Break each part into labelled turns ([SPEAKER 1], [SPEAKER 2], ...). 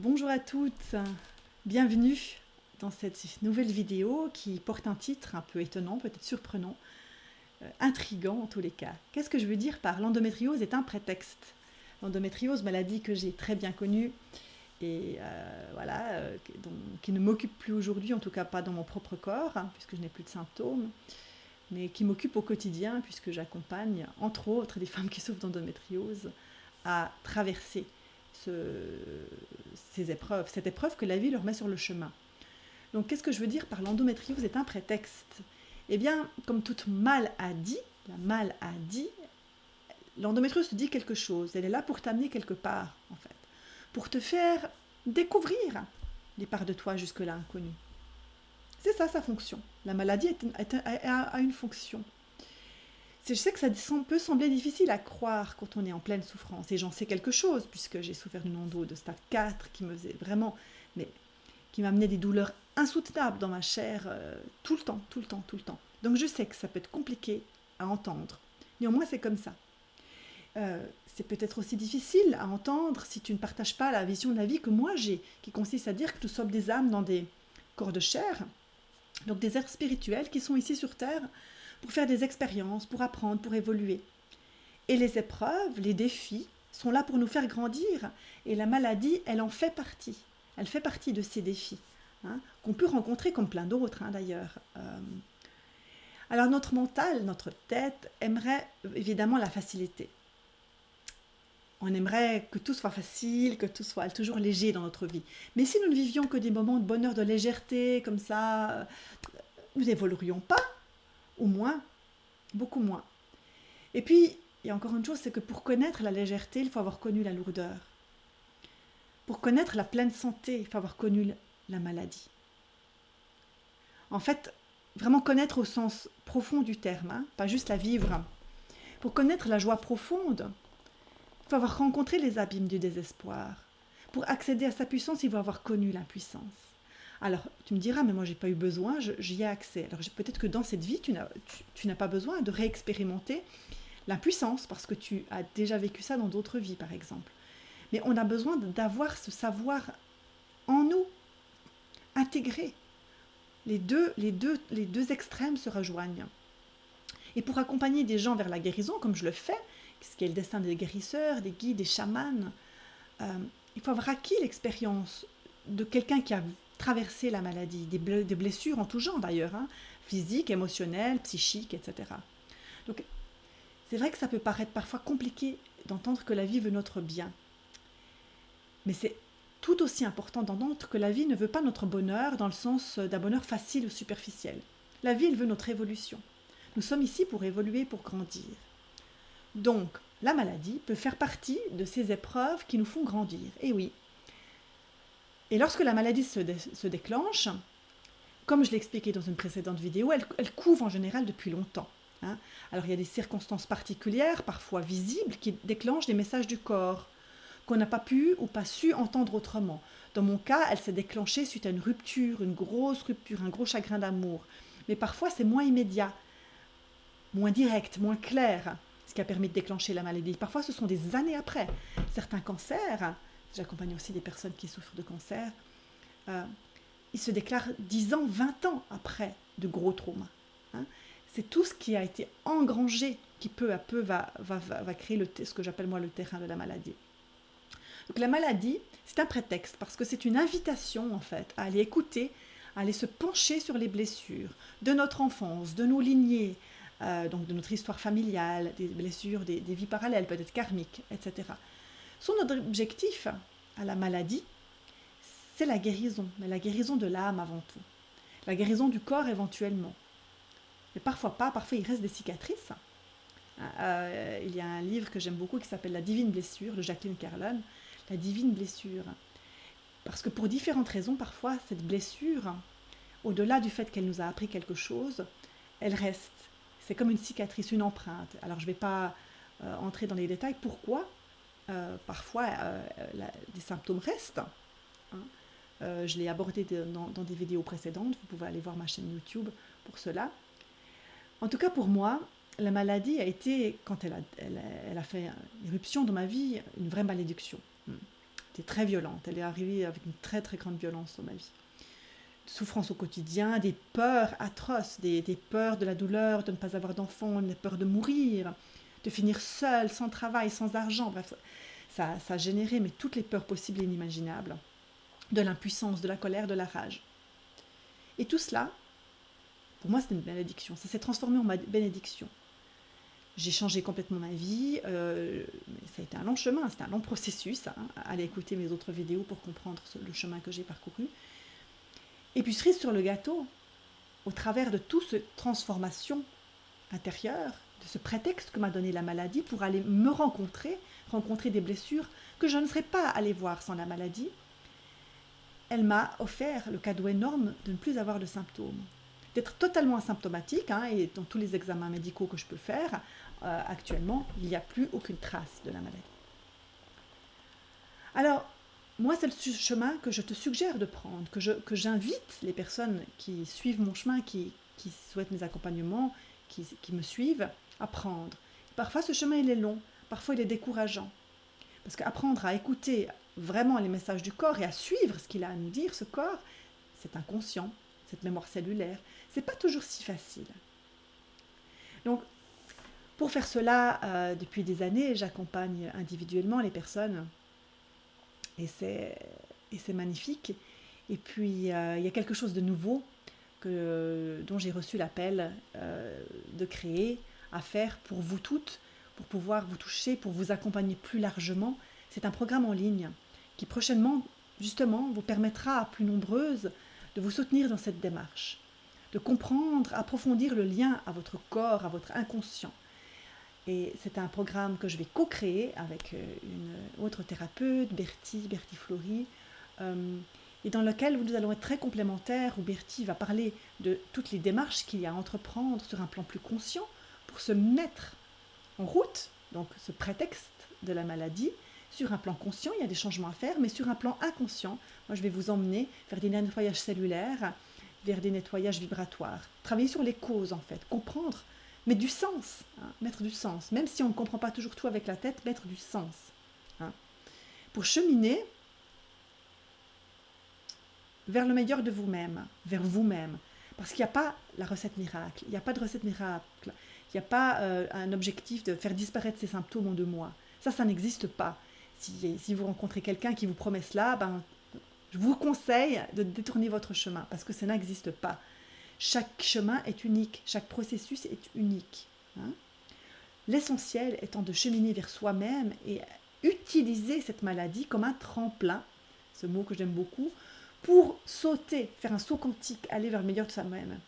[SPEAKER 1] Bonjour à toutes, bienvenue dans cette nouvelle vidéo qui porte un titre un peu étonnant, peut-être surprenant, intriguant en tous les cas. Qu'est-ce que je veux dire par l'endométriose est un prétexte? L'endométriose, maladie que j'ai très bien connue et qui ne m'occupe plus aujourd'hui, en tout cas pas dans mon propre corps, puisque je n'ai plus de symptômes, mais qui m'occupe au quotidien puisque j'accompagne entre autres des femmes qui souffrent d'endométriose à traverser ces épreuves, cette épreuve que la vie leur met sur le chemin. Donc qu'est-ce que je veux dire par l'endométriose est un prétexte? Eh bien, comme toute maladie, l'endométriose te dit quelque chose, elle est là pour t'amener quelque part en fait, pour te faire découvrir des parts de toi jusque-là inconnues. C'est ça sa fonction. La maladie a une fonction. Je sais que ça peut sembler difficile à croire quand on est en pleine souffrance. Et j'en sais quelque chose, puisque j'ai souffert d'une endo de stade 4 qui me faisait vraiment, mais qui m'amenait des douleurs insoutenables dans ma chair tout le temps, tout le temps, tout le temps. Donc je sais que ça peut être compliqué à entendre. Néanmoins, c'est comme ça. C'est peut-être aussi difficile à entendre si tu ne partages pas la vision de la vie que moi j'ai, qui consiste à dire que nous sommes des âmes dans des corps de chair, donc des êtres spirituels qui sont ici sur Terre pour faire des expériences, pour apprendre, pour évoluer. Et les épreuves, les défis, sont là pour nous faire grandir. Et la maladie, elle en fait partie. Elle fait partie de ces défis, qu'on peut rencontrer comme plein d'autres d'ailleurs. Alors notre mental, notre tête, aimerait évidemment la facilité. On aimerait que tout soit facile, que tout soit toujours léger dans notre vie. Mais si nous ne vivions que des moments de bonheur, de légèreté, comme ça, nous n'évoluerions pas, ou moins, beaucoup moins. Et puis, il y a encore une chose, c'est que pour connaître la légèreté, il faut avoir connu la lourdeur. Pour connaître la pleine santé, il faut avoir connu la maladie. En fait, vraiment connaître au sens profond du terme, pas juste la vivre. Pour connaître la joie profonde, il faut avoir rencontré les abîmes du désespoir. Pour accéder à sa puissance, il faut avoir connu l'impuissance. Alors, tu me diras, mais moi, j'ai pas eu besoin, j'y ai accès. Alors, peut-être que dans cette vie, tu n'as pas besoin de réexpérimenter l'impuissance, parce que tu as déjà vécu ça dans d'autres vies, par exemple. Mais on a besoin d'avoir ce savoir en nous, intégré. Les deux extrêmes se rejoignent. Et pour accompagner des gens vers la guérison, comme je le fais, ce qui est le destin des guérisseurs, des guides, des chamans, il faut avoir acquis l'expérience de quelqu'un qui a traversé la maladie, des blessures en tout genre d'ailleurs, physiques, émotionnelles, psychiques, etc. Donc, c'est vrai que ça peut paraître parfois compliqué d'entendre que la vie veut notre bien. Mais c'est tout aussi important d'entendre que la vie ne veut pas notre bonheur dans le sens d'un bonheur facile ou superficiel. La vie, elle veut notre évolution. Nous sommes ici pour évoluer, pour grandir. Donc, la maladie peut faire partie de ces épreuves qui nous font grandir. Et oui. Et lorsque la maladie se déclenche, comme je l'ai expliqué dans une précédente vidéo, elle couve en général depuis longtemps. Alors il y a des circonstances particulières, parfois visibles, qui déclenchent des messages du corps qu'on n'a pas pu ou pas su entendre autrement. Dans mon cas, elle s'est déclenchée suite à une rupture, une grosse rupture, un gros chagrin d'amour. Mais parfois c'est moins immédiat, moins direct, moins clair, ce qui a permis de déclencher la maladie. Parfois ce sont des années après. Certains cancers, j'accompagne aussi des personnes qui souffrent de cancer, ils se déclarent 10 ans, 20 ans après de gros traumas. C'est tout ce qui a été engrangé qui peu à peu va créer ce que j'appelle moi le terrain de la maladie. Donc la maladie, c'est un prétexte parce que c'est une invitation en fait à aller écouter, à aller se pencher sur les blessures de notre enfance, de nos lignées, donc de notre histoire familiale, des blessures, des vies parallèles, peut-être karmiques, etc. Notre objectif à la maladie, c'est la guérison, mais la guérison de l'âme avant tout. La guérison du corps éventuellement. Mais parfois pas, parfois il reste des cicatrices. Il y a un livre que j'aime beaucoup qui s'appelle La divine blessure de Jacqueline Carlon. La divine blessure. Parce que pour différentes raisons, parfois cette blessure, au-delà du fait qu'elle nous a appris quelque chose, elle reste. C'est comme une cicatrice, une empreinte. Alors je ne vais pas entrer dans les détails. Pourquoi parfois des symptômes restent. Je l'ai abordé dans des vidéos précédentes. Vous pouvez aller voir ma chaîne YouTube pour cela. En tout cas, pour moi, la maladie a été, quand elle a fait éruption dans ma vie, une vraie malédiction. était très violente. Elle est arrivée avec une très très grande violence dans ma vie. Souffrance au quotidien, des peurs atroces, des peurs de la douleur, de ne pas avoir d'enfant, des peurs de mourir, de finir seule, sans travail, sans argent. Bref, ça a généré mais toutes les peurs possibles et inimaginables, de l'impuissance, de la colère, de la rage. Et tout cela, pour moi, c'était une bénédiction. Ça s'est transformé en ma bénédiction. J'ai changé complètement ma vie. Ça a été un long chemin, c'était un long processus. Allez écouter mes autres vidéos pour comprendre le chemin que j'ai parcouru. Et puis, cerise sur le gâteau, au travers de toute cette transformation intérieure, de ce prétexte que m'a donné la maladie pour aller me rencontrer des blessures que je ne serais pas allée voir sans la maladie, elle m'a offert le cadeau énorme de ne plus avoir de symptômes. D'être totalement asymptomatique, et dans tous les examens médicaux que je peux faire, actuellement, il n'y a plus aucune trace de la maladie. Alors, moi, c'est le chemin que je te suggère de prendre, que j'invite les personnes qui suivent mon chemin, qui souhaitent mes accompagnements, qui me suivent, à prendre. Parfois, ce chemin, il est long, parfois, il est décourageant. Parce qu'apprendre à écouter vraiment les messages du corps et à suivre ce qu'il a à nous dire, ce corps, c'est inconscient, cette mémoire cellulaire, c'est pas toujours si facile. Donc, pour faire cela, depuis des années, j'accompagne individuellement les personnes et c'est magnifique. Et puis, il y a quelque chose de nouveau dont j'ai reçu l'appel de créer, à faire pour vous toutes, pour pouvoir vous toucher, pour vous accompagner plus largement. C'est un programme en ligne qui prochainement, justement, vous permettra à plus nombreuses de vous soutenir dans cette démarche, de comprendre, approfondir le lien à votre corps, à votre inconscient. Et c'est un programme que je vais co-créer avec une autre thérapeute, Bertie Flory, et dans lequel nous allons être très complémentaires, où Bertie va parler de toutes les démarches qu'il y a à entreprendre sur un plan plus conscient pour se mettre en route, donc ce prétexte de la maladie. Sur un plan conscient, il y a des changements à faire, mais sur un plan inconscient, moi je vais vous emmener vers des nettoyages cellulaires, vers des nettoyages vibratoires. Travailler sur les causes en fait, comprendre, mais du sens, mettre du sens. Même si on ne comprend pas toujours tout avec la tête, mettre du sens. Pour cheminer vers le meilleur de vous-même, vers vous-même. Parce qu'il n'y a pas la recette miracle, il n'y a pas de recette miracle, il n'y a pas un objectif de faire disparaître ces symptômes en 2 mois. Ça n'existe pas. Si vous rencontrez quelqu'un qui vous promet cela, je vous conseille de détourner votre chemin, parce que ça n'existe pas. Chaque chemin est unique, chaque processus est unique. L'essentiel étant de cheminer vers soi-même et utiliser cette maladie comme un tremplin, ce mot que j'aime beaucoup, pour sauter, faire un saut quantique, aller vers le meilleur de soi-même.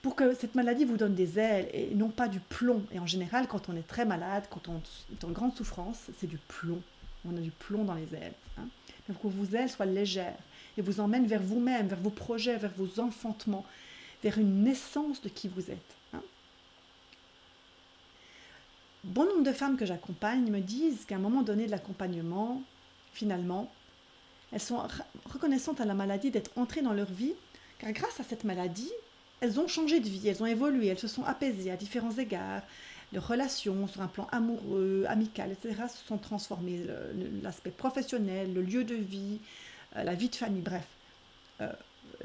[SPEAKER 1] Pour que cette maladie vous donne des ailes et non pas du plomb. Et en général, quand on est très malade, quand on est en grande souffrance, c'est du plomb. On a du plomb dans les ailes. Donc que vos ailes soient légères et vous emmènent vers vous-même, vers vos projets, vers vos enfantements, vers une naissance de qui vous êtes. Bon nombre de femmes que j'accompagne me disent qu'à un moment donné de l'accompagnement, finalement, elles sont reconnaissantes à la maladie d'être entrées dans leur vie, car grâce à cette maladie, elles ont changé de vie, elles ont évolué, elles se sont apaisées à différents égards. Leurs relations sur un plan amoureux, amical, etc. se sont transformées. L'aspect professionnel, le lieu de vie, la vie de famille, bref.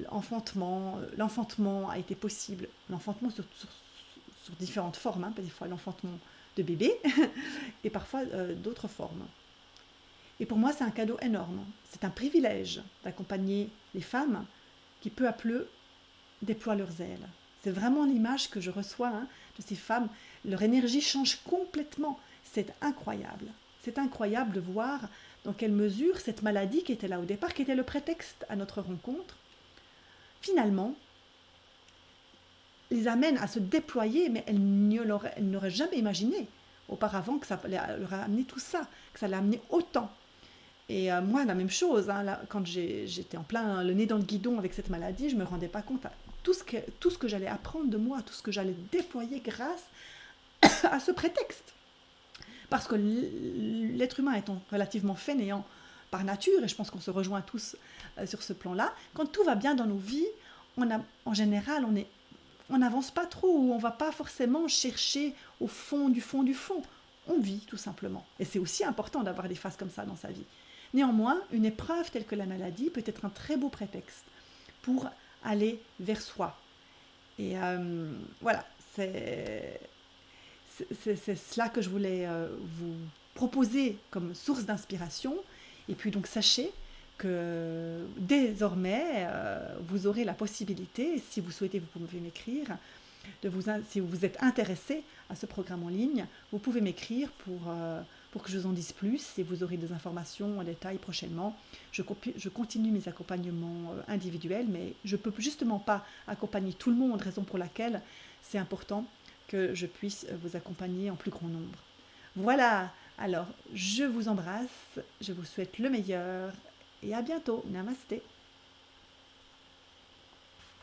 [SPEAKER 1] L'enfantement a été possible. L'enfantement sur différentes formes, des fois l'enfantement de bébé et parfois d'autres formes. Et pour moi, c'est un cadeau énorme. C'est un privilège d'accompagner les femmes qui peu à peu déploient leurs ailes. C'est vraiment l'image que je reçois de ces femmes. Leur énergie change complètement. C'est incroyable. C'est incroyable de voir dans quelle mesure cette maladie qui était là au départ, qui était le prétexte à notre rencontre, finalement, les amène à se déployer, mais elles n'auraient jamais imaginé auparavant que ça leur a amené tout ça, que ça l'a amené autant. Et moi, la même chose, quand j'étais en plein le nez dans le guidon avec cette maladie, je ne me rendais pas compte à tout ce que j'allais apprendre de moi, tout ce que j'allais déployer grâce à ce prétexte. Parce que l'être humain étant relativement fainéant par nature, et je pense qu'on se rejoint tous sur ce plan-là, quand tout va bien dans nos vies, en général, on n'avance pas trop, ou on ne va pas forcément chercher au fond du fond du fond. On vit tout simplement. Et c'est aussi important d'avoir des phases comme ça dans sa vie. Néanmoins, une épreuve telle que la maladie peut être un très beau prétexte pour aller vers soi. Et voilà, c'est cela que je voulais vous proposer comme source d'inspiration. Et puis donc sachez que désormais, vous aurez la possibilité, si vous souhaitez, vous pouvez m'écrire, si vous êtes intéressé à ce programme en ligne, vous pouvez m'écrire pour que je vous en dise plus et vous aurez des informations en détail prochainement. Je continue mes accompagnements individuels, mais je ne peux justement pas accompagner tout le monde, raison pour laquelle c'est important que je puisse vous accompagner en plus grand nombre. Voilà, alors je vous embrasse, je vous souhaite le meilleur et à bientôt. Namasté.